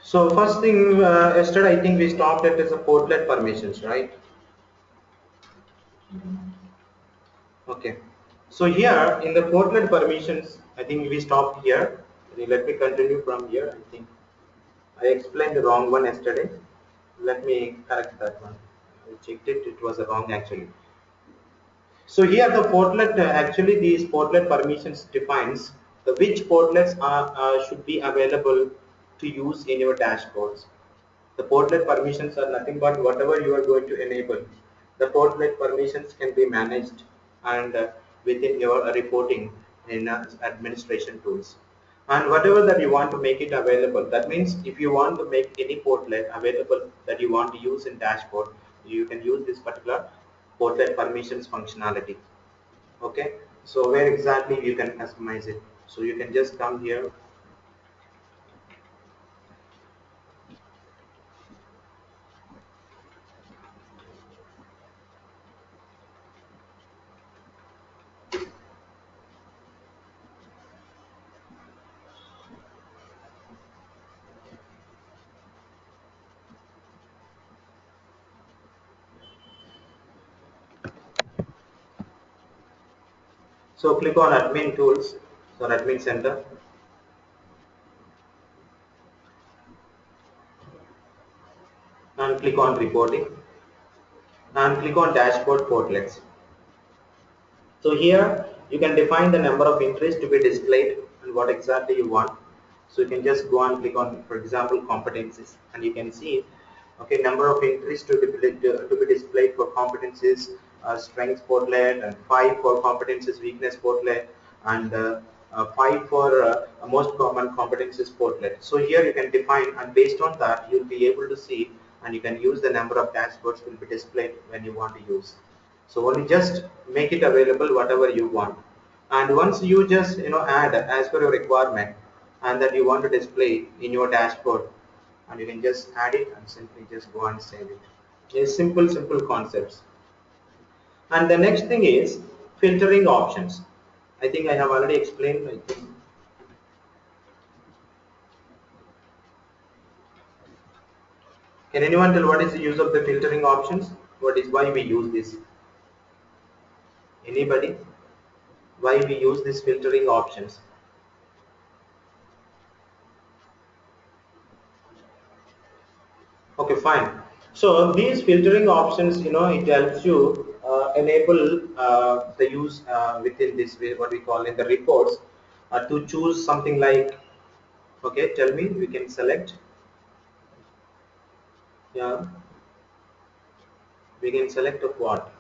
So first thing, yesterday I think we stopped at is a portlet permissions, right? Okay. So here in the portlet permissions, I think we stopped here. Let me continue from here. I think I explained the wrong one yesterday. Let me correct that one. I checked it. It was wrong actually. So here the portlet, actually these portlet permissions defines the which portlets are should be available to use in your dashboards. The portlet permissions are nothing but whatever you are going to enable. The portlet permissions can be managed and within your reporting in administration tools. And whatever that you want to make it available, that means if you want to make any portlet available that you want to use in dashboard, you can use this particular portlet permissions functionality. Okay, so where exactly you can customize it. So you can just come here. So click on admin tools, so admin center, and click on reporting and click on dashboard portlets. So here you can define the number of entries to be displayed and what exactly you want. So you can just go and click on, for example, competencies, and you can see, okay, number of entries to be displayed for competencies, strengths portlet, and 5 for competencies weakness portlet, and 5 for most common competencies portlet. So here you can define, and based on that you'll be able to see, and you can use the number of dashboards will be displayed when you want to use. So only just make it available whatever you want, and once you just add as per your requirement and that you want to display in your dashboard, and you can just add it and simply just go and save it. It's simple concepts. And the next thing is filtering options. I think I have already explained. I think. Can anyone tell what is the use of the filtering options? What is why we use this? Anybody? Why we use these filtering options? Okay, fine. So these filtering options, it helps you enable the use within this way, what we call in the reports, to choose something like, okay, tell me, we can select, yeah, we can select of what?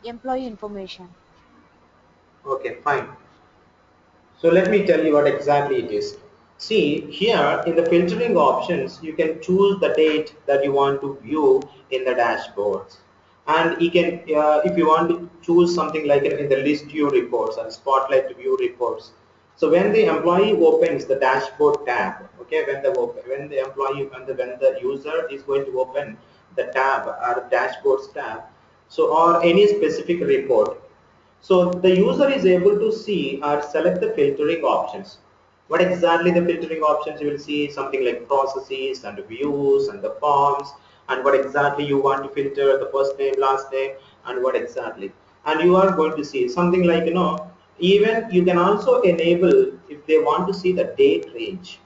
Employee information. Okay, fine. So let me tell you what exactly it is. See, here in the filtering options, you can choose the date that you want to view in the dashboards. And you can, if you want to choose something like in the list view reports and spotlight view reports. So when the employee opens the dashboard tab, okay, when the employee when the user is going to open the tab or dashboards tab, so or any specific report, so the user is able to see or select the filtering options. What exactly the filtering options you will see? Something like processes and views and the forms, and what exactly you want to filter, the first name, last name, and what exactly. And you are going to see something like, even you can also enable if they want to see the date range.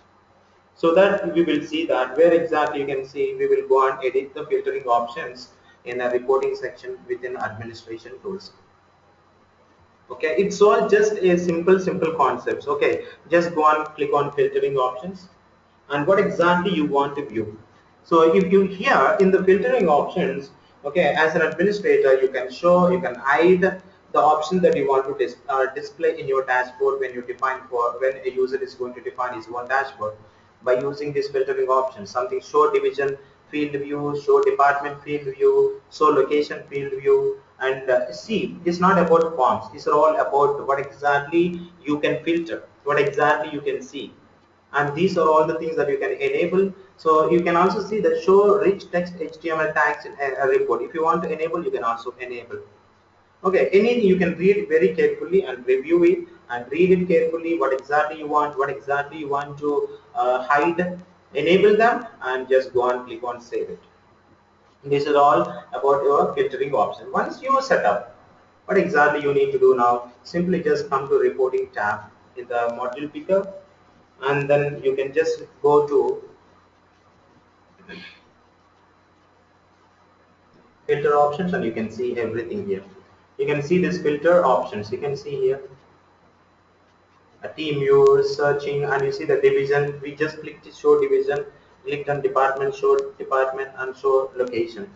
So that we will see that where exactly you can see, we will go and edit the filtering options in a reporting section within administration tools. Okay, it's all just a simple concepts. Okay, just go and click on filtering options and what exactly you want to view. So if you here in the filtering options, okay, as an administrator you can show, you can hide the option that you want to display in your dashboard when you define for when a user is going to define his one dashboard by using this filtering option. Something show division field view, show department field view, show location field view, and see, it's not about forms, it's all about what exactly you can filter, what exactly you can see, and these are all the things that you can enable. So you can also see the show rich text HTML tags in a report. If you want to enable, you can also enable. Okay, anything you can read very carefully and review it and read it carefully, what exactly you want, what exactly you want to hide, enable them, and just go and click on save it. This is all about your filtering option. Once you set up, what exactly you need to do now, simply just come to reporting tab in the module picker, and then you can just go to filter options and you can see everything here. You can see this filter options. You can see here a team view, searching, and you see the division. We just clicked to show division, clicked on department, show department, and show location.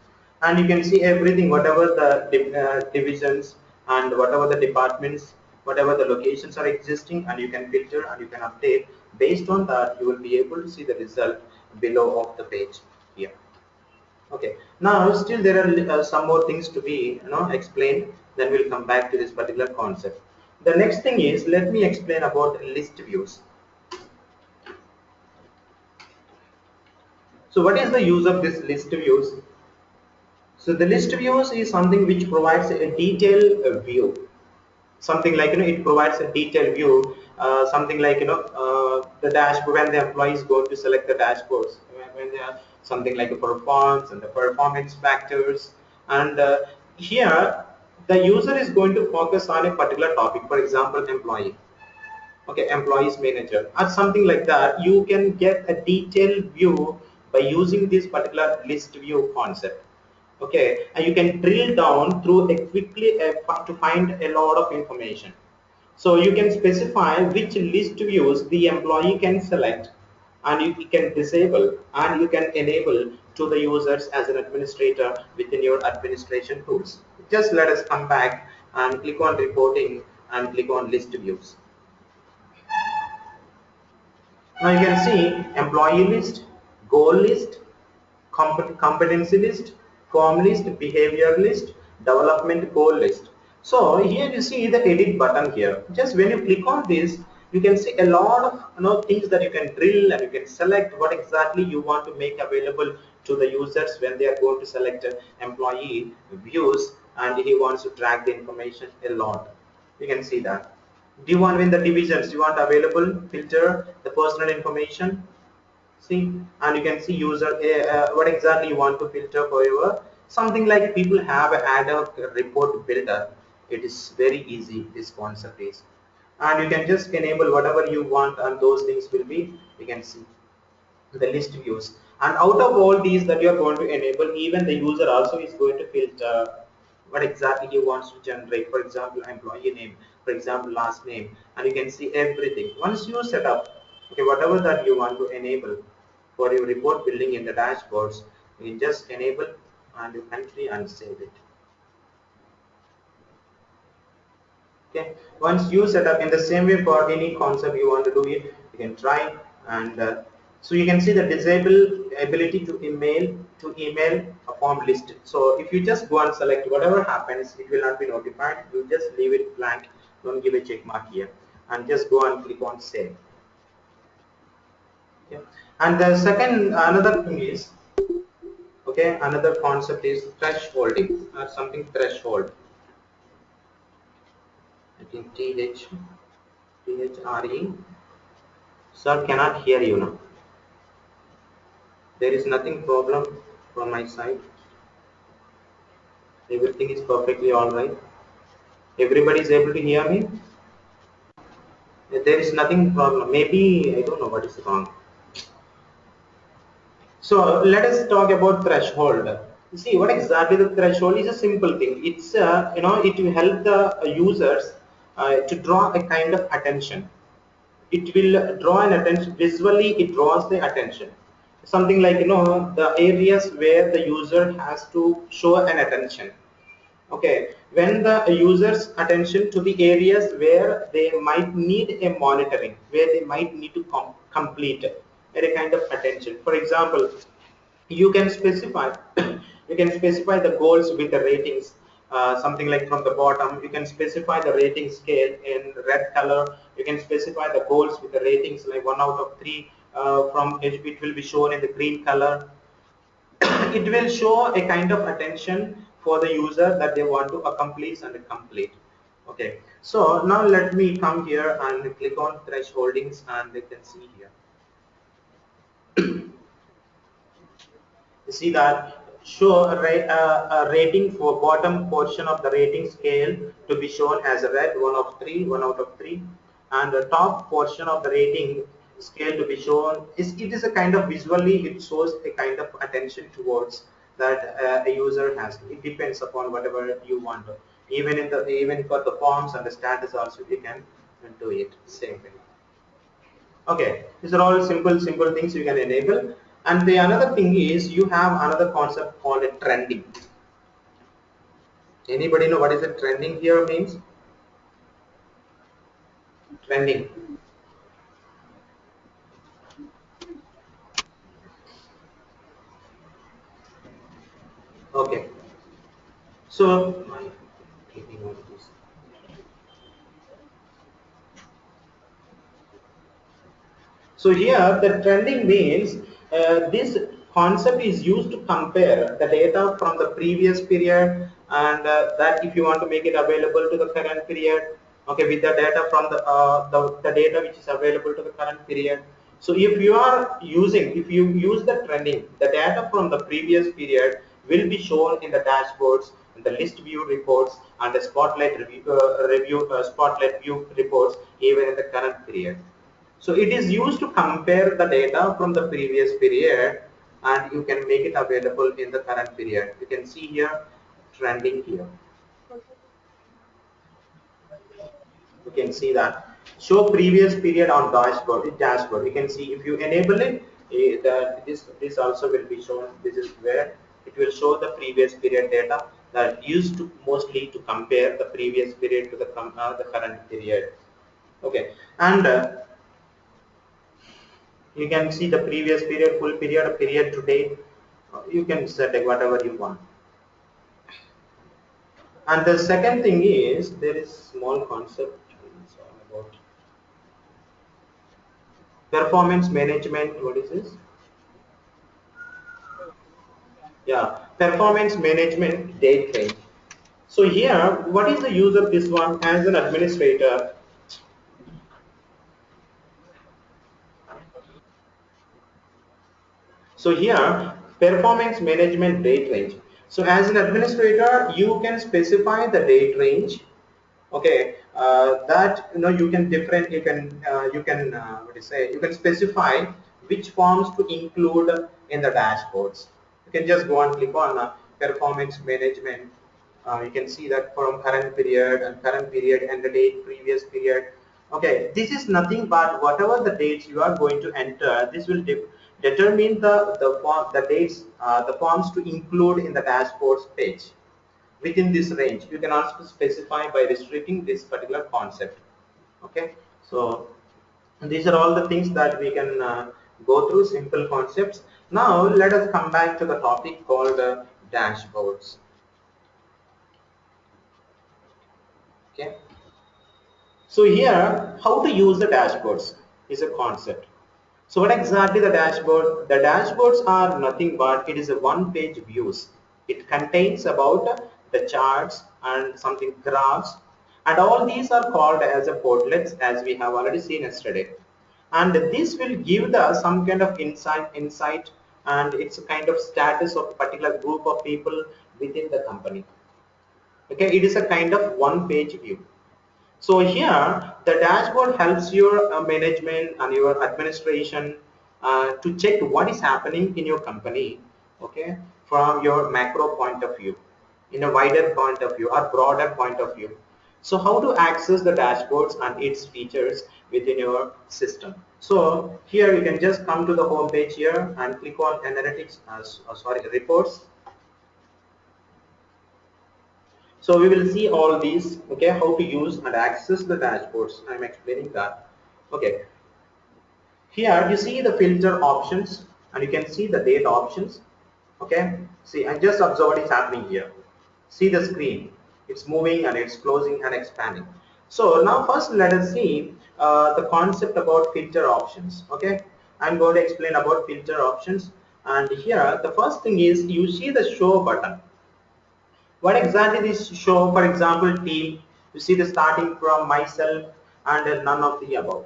And you can see everything, whatever the divisions and whatever the departments, whatever the locations are existing, and you can filter and you can update. Based on that, you will be able to see the result below of the page here. Okay. Now, still there are some more things to be explained. Then we'll come back to this particular concept. The next thing is, let me explain about list views. So, what is the use of this list views? So, the list views is something which provides a detailed view. Something like it provides a detailed view. Something like the dashboard when the employee is going to select the dashboards, when they are something like a performance and the performance factors, and here the user is going to focus on a particular topic, for example employee, okay, employees manager or something like that. You can get a detailed view by using this particular list view concept. Okay, and you can drill down through a quickly to find a lot of information. So you can specify which list views the employee can select, and you can disable and you can enable to the users as an administrator within your administration tools. Just let us come back and click on reporting and click on list views. Now you can see employee list, goal list, competency list, form list, behavior list, development goal list. So here you see the edit button here. Just when you click on this, you can see a lot of things that you can drill, and you can select what exactly you want to make available to the users when they are going to select employee views, and he wants to track the information a lot. You can see that. Do you want in the divisions? You want available filter the personal information? See, and you can see user what exactly you want to filter for your something like people have an ad hoc report builder. It is very easy. This concept is, and you can just enable whatever you want, and those things will be. You can see the list views, and out of all these that you are going to enable, even the user also is going to filter what exactly he wants to generate. For example, employee name, for example last name, and you can see everything once you set up. Okay, whatever that you want to enable for your report building in the dashboards, you can just enable and you continue and save it. Okay, once you set up in the same way for any concept you want to do it, you can try. And so you can see the disable ability to email a form list. So if you just go and select, whatever happens, it will not be notified. You just leave it blank, don't give a check mark here, and just go and click on save. Okay. And the second another thing is, okay, another concept is thresholding or something threshold. I think THRE. Sir, cannot hear you now. There is nothing problem from my side. Everything is perfectly all right. Everybody is able to hear me. There is nothing problem. Maybe I don't know what is wrong. So let us talk about threshold. You see what exactly the threshold is. A simple thing. It's it will help the users to draw a kind of attention. It will draw an attention visually. It draws the attention. Something like the areas where the user has to show an attention. Okay, when the users attention to the areas where they might need a monitoring, where they might need to complete a kind of attention. For example, you can specify you can specify the goals with the ratings, something like from the bottom. You can specify the rating scale in red color. You can specify the goals with the ratings like 1 out of 3 from it will be shown in the green color. It will show a kind of attention for the user that they want to accomplish and complete. Okay, so now let me come here and click on thresholdings, and they can see here. You see that show a rating for bottom portion of the rating scale to be shown as a red, 1 of 3, 1 out of 3, and the top portion of the rating scale to be shown is, it is a kind of visually, it shows a kind of attention towards that a user has. It depends upon whatever you want. Even in the, even for the forms and the status also you can do it same way. Okay, these are all simple things you can enable. And the another thing is you have another concept called a trending. Anybody know what is a trending here means? Trending. Okay. So So here the trending means this concept is used to compare the data from the previous period, and that if you want to make it available to the current period, okay, with the data from the data which is available to the current period. So if you are using, if you use the trending, the data from the previous period will be shown in the dashboards, in the list view reports, and the spotlight view reports even in the current period. So it is used to compare the data from the previous period, and you can make it available in the current period. You can see here trending here. You can see that. Show previous period on dashboard. Dashboard. You can see if you enable it, that this also will be shown. This is where it will show the previous period data that used to mostly to compare the previous period to the current period. Okay, and you can see the previous period, full period, period to date. You can set whatever you want. And the second thing is there is small concept about performance management. What is this? Yeah, performance management date range. So here, what is the use of this one? As an administrator, so here, performance management date range. So as an administrator, you can specify the date range. Okay, that you can different. You can what do you say? You can specify which forms to include in the dashboards. You can just go and click on performance management. You can see that from current period and current period and the date previous period. Okay, this is nothing but whatever the dates you are going to enter. This will determine the dates, the forms to include in the dashboards page. Within this range, you can also specify by restricting this particular concept. Okay, so these are all the things that we can go through, simple concepts. Now let us come back to the topic called dashboards. Okay, so here, how to use the dashboards is a concept. So what exactly the dashboard? The dashboards are nothing but it is a one-page views. It contains about the charts and something graphs, and all these are called as a portlets, as we have already seen yesterday. And this will give the some kind of insight, and it's a kind of status of a particular group of people within the company. Okay, it is a kind of one-page view. So here, the dashboard helps your management and your administration to check what is happening in your company, okay, from your macro point of view, in a wider point of view or broader point of view. So how to access the dashboards and its features within your system. So here you can just come to the home page here and click on analytics, reports. So we will see all these, okay, how to use and access the dashboards. I'm explaining that. Okay, here you see the filter options and you can see the date options. Okay, see, I just observe what is happening here. See the screen, it's moving and it's closing and expanding. So now first let us see the concept about filter options. Okay, I'm going to explain about filter options, and here the first thing is you see the show button. What exactly this show? For example, team, you see the starting from myself and none of the above.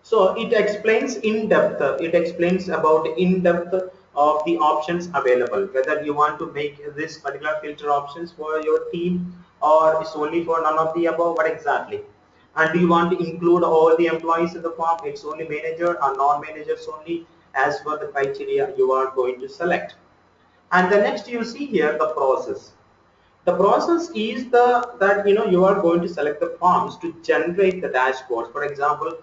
So it explains in depth, it explains about in depth of the options available, whether you want to make this particular filter options for your team or it's only for none of the above, what exactly. And do you want to include all the employees in the form, it's only manager or non-managers only, as per the criteria you are going to select. And the next you see here the process. The process is that you are going to select the forms to generate the dashboards. For example,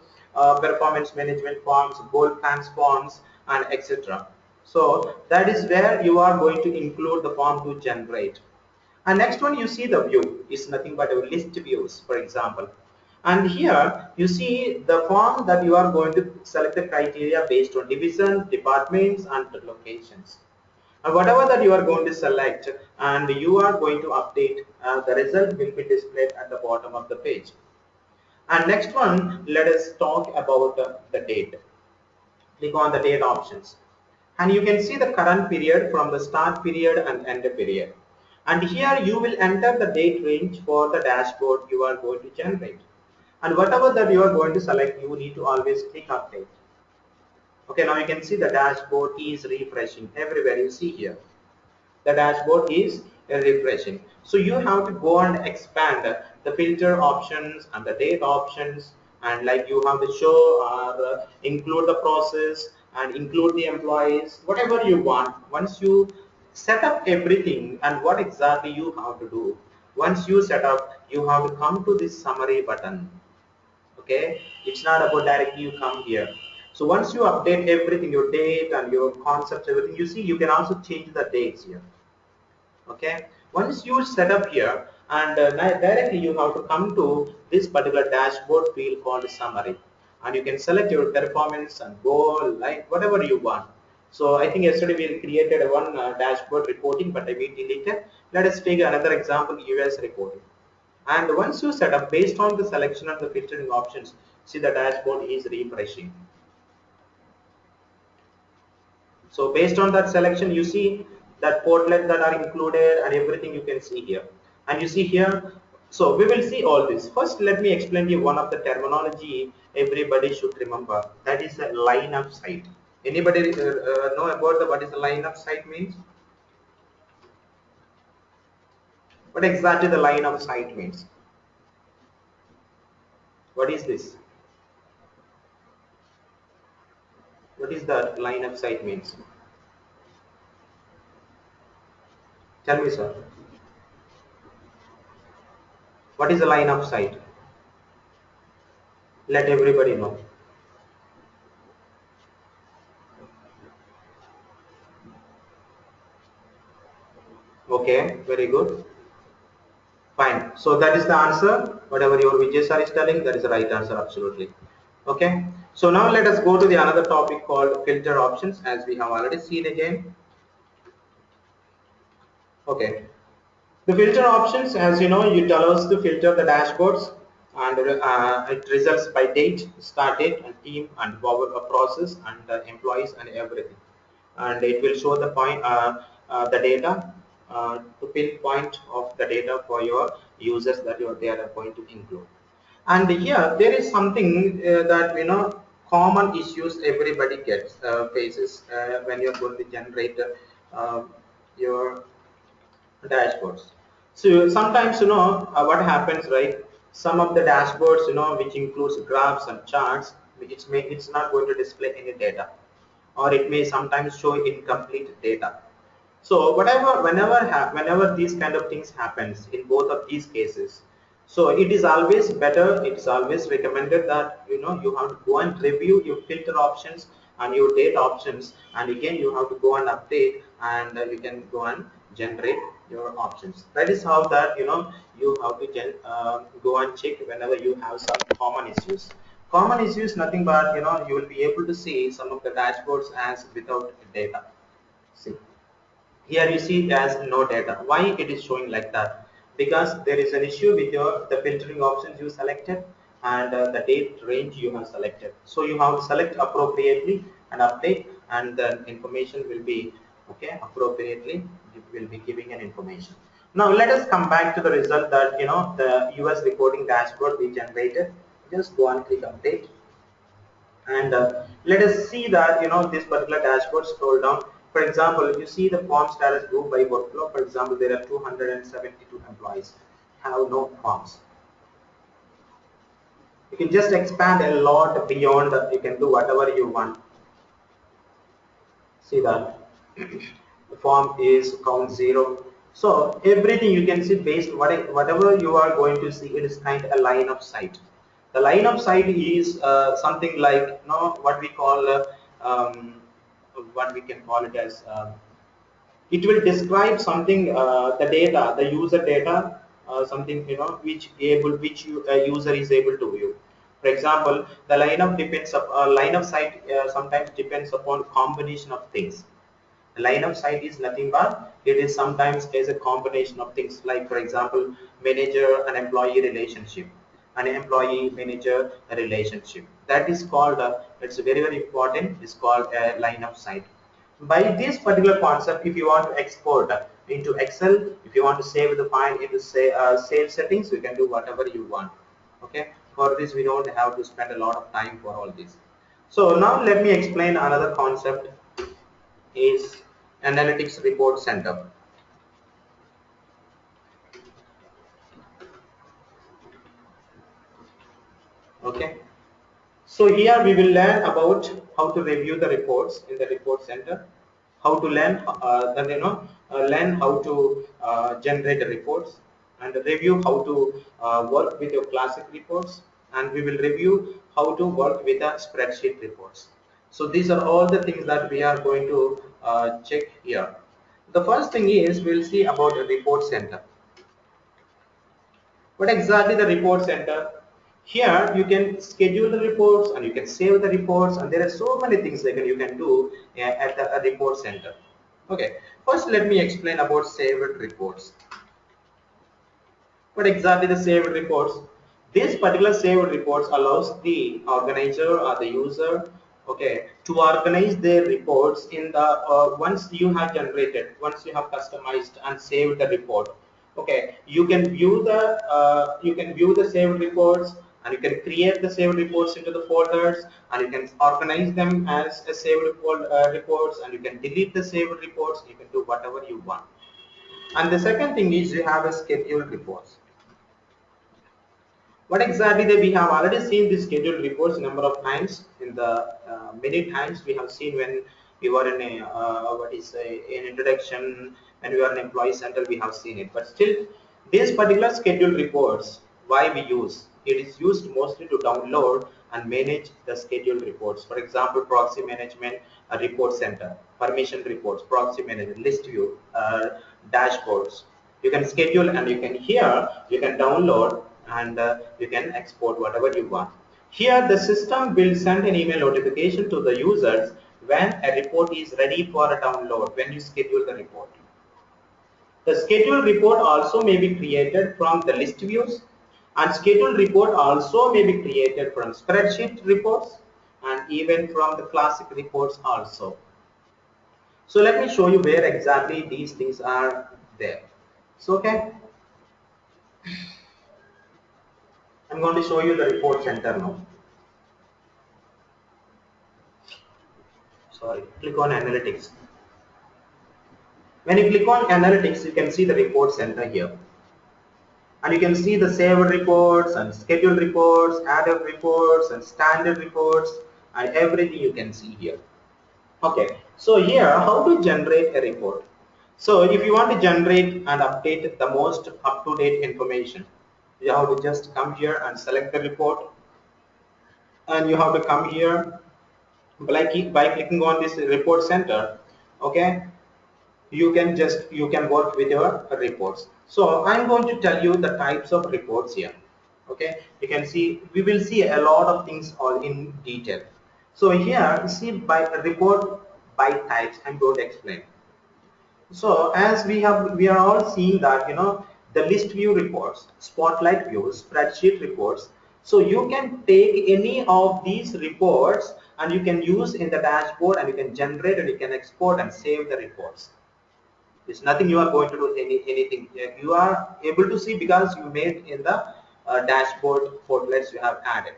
performance management forms, goal plans forms, and etc. So that is where you are going to include the form to generate. And next one you see the view is nothing but a list views, for example. And here you see the form that you are going to select the criteria based on divisions, departments, and the locations. And whatever that you are going to select and you are going to update, the result will be displayed at the bottom of the page. And next one, let us talk about the date. Click on the date options and you can see the current period from the start period and end period. And here you will enter the date range for the dashboard you are going to generate. And whatever that you are going to select, you need to always click update. Okay, now you can see the dashboard is refreshing everywhere you see here. The dashboard is refreshing. So you have to go and expand the filter options and the date options, and like you have to show or include the process and include the employees, whatever you want. Once you set up everything and what exactly you have to do, once you set up, you have to come to this summary button. Okay, it's not about directly you come here. So once you update everything, your date and your concepts, everything, you see you can also change the dates here. Okay, once you set up here and directly you have to come to this particular dashboard field called summary, and you can select your performance and goal, like whatever you want. So I think yesterday we created one dashboard reporting, but I will delete it. Let us take another example, US reporting. And once you set up based on the selection of the filtering options, see the dashboard is refreshing. So based on that selection, you see that portlet that are included and everything you can see here. And you see here, so we will see all this. First, let me explain to you one of the terminology everybody should remember. That is a line of sight. Anybody know about what is the line of sight means? What exactly the line of sight means? What is this? What is the line of sight means? Tell me, sir. What is the line of sight? Let everybody know. Okay, very good. Fine. So that is the answer. Whatever your Vijay sir is telling, that is the right answer, absolutely. Okay. So now let us go to the another topic called filter options, as we have already seen again. Okay. The filter options, as you know, it allows to filter the dashboards and it results by date, start date, and team, and power process, and employees, and everything. And it will show the point, the data, to pinpoint of the data for your users that they are going to include. And here there is something that common issues everybody gets faces when you're going to generate your dashboards. So sometimes what happens, right? Some of the dashboards which includes graphs and charts, it's not going to display any data, or it may sometimes show incomplete data. So whenever these kind of things happens in both of these cases, so it is always better, it's always recommended that you have to go and review your filter options and your date options, and again you have to go and update, and you can go and generate your options. That is how that you have to go and check whenever you have some common issues. Common issues nothing but you will be able to see some of the dashboards as without data. See, here you see it as no data. Why it is showing like that? Because there is an issue with your the filtering options you selected and the date range you have selected. So you have to select appropriately and update, and the information will be okay appropriately. It will be giving an information. Now let us come back to the result that the US reporting dashboard we generated. Just go and click update, and let us see that this particular dashboard. Scroll down. For example, you see the form status group by workflow. For example, there are 272 employees have no forms. You can just expand a lot beyond. You can do whatever you want. See that the form is count 0. So everything you can see based whatever you are going to see, it is kind of a line of sight. The line of sight is something like what we call what we can call it as it will describe something, the data, the user data, something which user is able to view. For example, the line of sight sometimes depends upon combination of things. The line of sight is nothing but it is sometimes as a combination of things, like for example, manager and employee relationship, an employee manager relationship. That is called it's very important. It's called a line of sight. By this particular concept, if you want to export into Excel, if you want to save the file into save settings, you can do whatever you want. Okay, for this we don't have to spend a lot of time for all this. So now let me explain another concept is analytics report center. Okay, so here we will learn about how to review the reports in the report center, how to learn learn how to generate the reports, and review how to work with your classic reports, and we will review how to work with the spreadsheet reports. So these are all the things that we are going to check here. The first thing is we'll see about the report center. What exactly the report center? Here you can schedule the reports and you can save the reports, and there are so many things that you can do at the report center. Okay, first let me explain about saved reports. What exactly the saved reports? This particular saved reports allows the organizer or the user, okay, to organize their reports in the once you have generated, once you have customized and saved the report. Okay, you can view the saved reports, and you can create the saved reports into the folders, and you can organize them as a saved reports, and you can delete the saved reports. You can do whatever you want. And the second thing is you have a scheduled reports. What exactly that we have already seen this scheduled reports number of times in the many times we have seen when we were in a what is an introduction, and we are in employee center, we have seen it. But still, these particular scheduled reports, why we use it is used mostly to download and manage the scheduled reports. For example, proxy management, a report center, permission reports, proxy management, list view, dashboards. You can schedule, and you can here you can download, and you can export whatever you want. Here the system will send an email notification to the users when a report is ready for a download, when you schedule the report. The scheduled report also may be created from the list views, and scheduled report also may be created from spreadsheet reports, and even from the classic reports also. So let me show you where exactly these things are there. So okay, I'm going to show you the report center now. Sorry, click on analytics. When you click on analytics, you can see the report center here, and you can see the saved reports and scheduled reports, added reports and standard reports, and everything you can see here. Okay, so here how to generate a report. So if you want to generate and update the most up-to-date information, you have to just come here and select the report, and you have to come here by clicking on this report center. Okay, you can work with your reports. So I'm going to tell you the types of reports here. Okay, you can see we will see a lot of things all in detail. So here see by report by types, I'm going to explain. So as we are all seeing that the list view reports, spotlight views, spreadsheet reports. So you can take any of these reports and you can use in the dashboard, and you can generate and you can export and save the reports. It's nothing you are going to do anything. You are able to see because you made in the dashboard portlets you have added.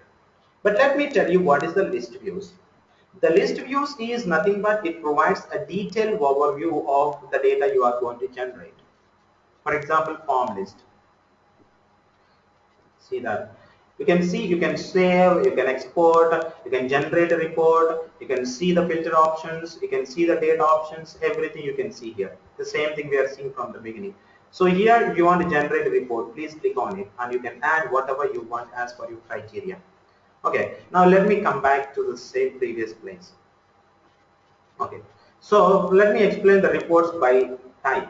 But let me tell you what is the list views. The list views is nothing but it provides a detailed overview of the data you are going to generate. For example, form list. See that. You can see, you can save, you can export, you can generate a report, you can see the filter options, you can see the data options, everything you can see here. The same thing we are seeing from the beginning. So here, if you want to generate a report, please click on it and you can add whatever you want as per your criteria. Okay, now let me come back to the same previous place. Okay, so let me explain the reports by type.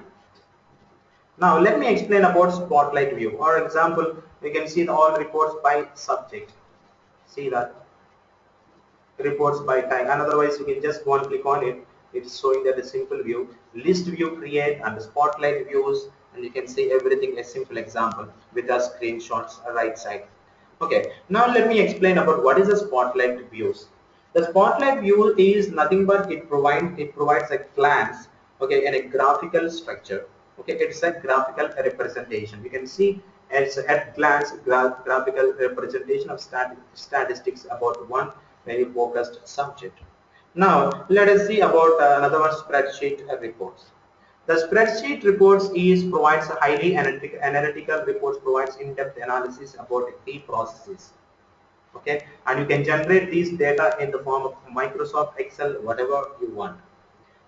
Now let me explain about spotlight view. For example, we can see all reports by subject. See that reports by time, and otherwise you can just one click on it. It's showing that a simple view, list view create and spotlight views, and you can see everything a simple example with the screenshots right side. Okay, now let me explain about what is a spotlight views. The spotlight view is nothing but it provides a glance, okay, in a graphical structure. Okay, it's a graphical representation. You can see it's at glance graphical representation of statistics about one very focused subject. Now let us see about another one, spreadsheet reports. The spreadsheet reports is provides a highly analytical reports, provides in-depth analysis about key processes. Okay, and you can generate these data in the form of Microsoft Excel, whatever you want.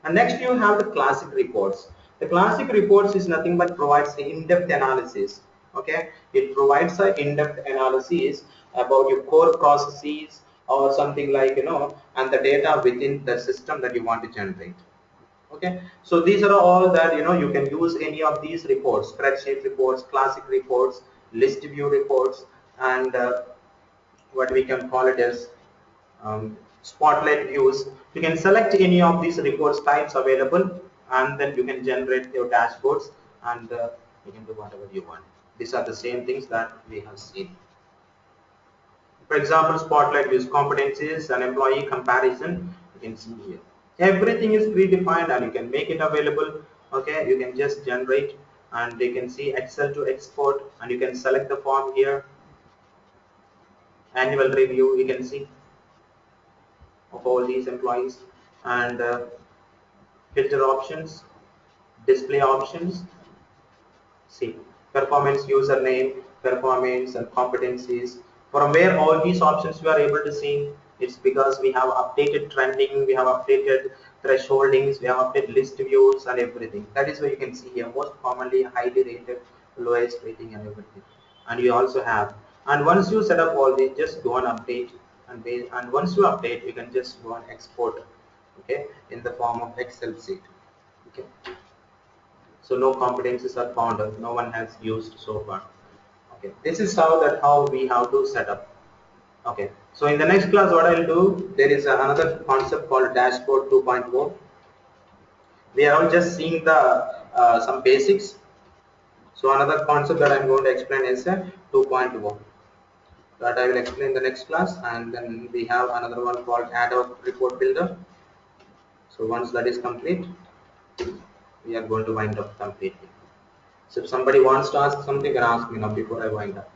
And next you have the classic reports. The classic reports is nothing but provides the in-depth analysis. Okay, it provides an in-depth analysis about your core processes or something like, and the data within the system that you want to generate. Okay, so these are all that, you can use any of these reports: spreadsheet reports, classic reports, list view reports, and what we can call it as spotlight views. You can select any of these reports types available, and then you can generate your dashboards, and you can do whatever you want. These are the same things that we have seen. For example, spotlight views, competencies and employee comparison. You can see here everything is predefined and you can make it available. Okay, you can just generate, and you can see Excel to export, and you can select the form here. Annual review, you can see of all these employees, and filter options, display options. See, performance, username, performance and competencies. From where all these options we are able to see, it's because we have updated trending, we have updated thresholdings, we have updated list views and everything. That is why you can see here most commonly highly rated, lowest rating and everything. And you also have, and once you set up all these, just go and update, and once you update, you can just go and export, okay, in the form of Excel sheet. Okay, so no competencies are found, no one has used so far. Okay, this is how we have to set up. Okay, so in the next class what I'll do, there is another concept called dashboard 2.0. We are all just seeing the some basics. So another concept that I'm going to explain is 2.0, that I will explain in the next class. And then we have another one called ad hoc report builder. So once that is complete, we are going to wind up completely. So if somebody wants to ask something, then ask me now before I wind up.